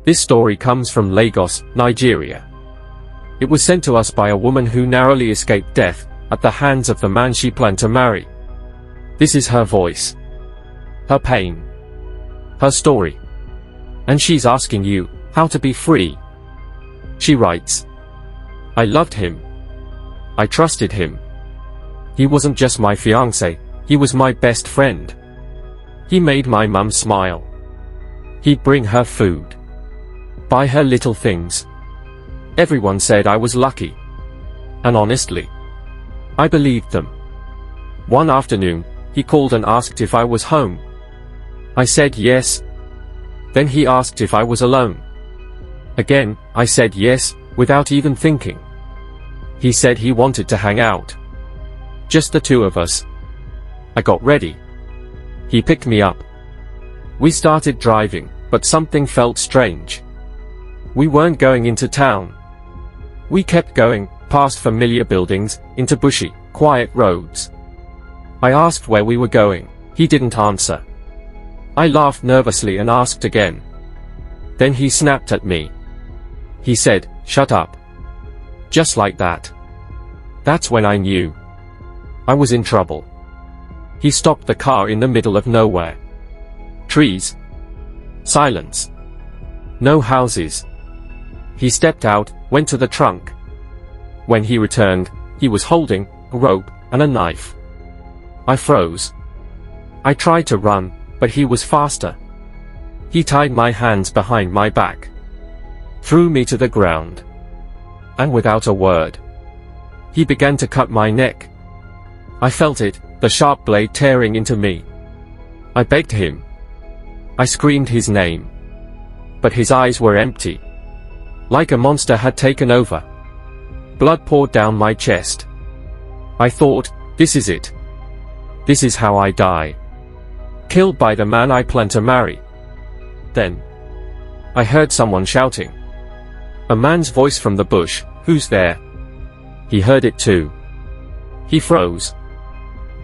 This story comes from Lagos, Nigeria. It was sent to us by a woman who narrowly escaped death at the hands of the man she planned to marry. This is her voice, her pain, her story. And she's asking you how to be free. She writes, "I loved him. I trusted him. He wasn't just my fiancé, he was my best friend. He made my mum smile. He'd bring her food, buy her little things. Everyone said I was lucky. And honestly, I believed them. One afternoon, he called and asked if I was home. I said yes. Then he asked if I was alone. Again, I said yes, without even thinking. He said he wanted to hang out. Just the two of us. I got ready. He picked me up. We started driving, but something felt strange. We weren't going into town. We kept going, past familiar buildings, into bushy, quiet roads. I asked where we were going. He didn't answer. I laughed nervously and asked again. Then he snapped at me. He said, "Shut up." Just like that. That's when I knew I was in trouble. He stopped the car in the middle of nowhere. Trees. Silence. No houses. He stepped out, went to the trunk. When he returned, he was holding a rope and a knife. I froze. I tried to run, but he was faster. He tied my hands behind my back, threw me to the ground, and without a word, he began to cut my neck. I felt it, the sharp blade tearing into me. I begged him. I screamed his name. But his eyes were empty, like a monster had taken over. Blood poured down my chest. I thought, this is it. This is how I die. Killed by the man I planned to marry. Then I heard someone shouting. A man's voice from the bush, "Who's there?" He heard it too. He froze,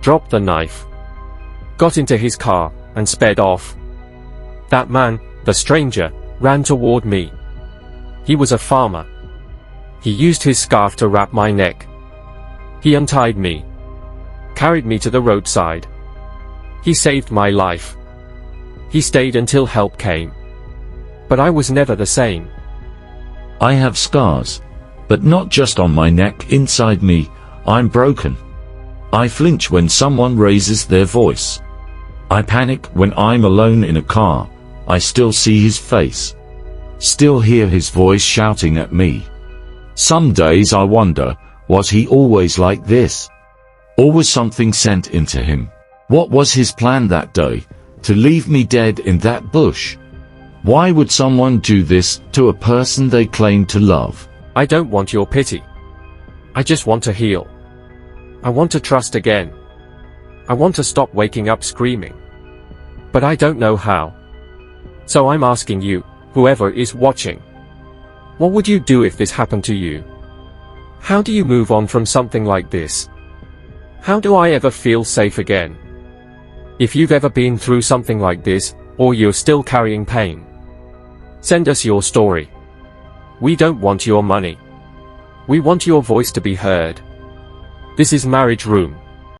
dropped the knife, got into his car, and sped off. That man, the stranger, ran toward me. He was a farmer. He used his scarf to wrap my neck. He untied me, carried me to the roadside. He saved my life. He stayed until help came. But I was never the same. I have scars, but not just on my neck. Inside me, I'm broken. I flinch when someone raises their voice. I panic when I'm alone in a car. I still see his face, still hear his voice shouting at me. Some days I wonder, was he always like this? Or was something sent into him? What was his plan that day? To leave me dead in that bush? Why would someone do this to a person they claim to love? I don't want your pity. I just want to heal. I want to trust again. I want to stop waking up screaming. But I don't know how. So I'm asking you, whoever is watching, what would you do if this happened to you? How do you move on from something like this? How do I ever feel safe again? If you've ever been through something like this, or you're still carrying pain, send us your story. We don't want your money. We want your voice to be heard. This is Marriage Room.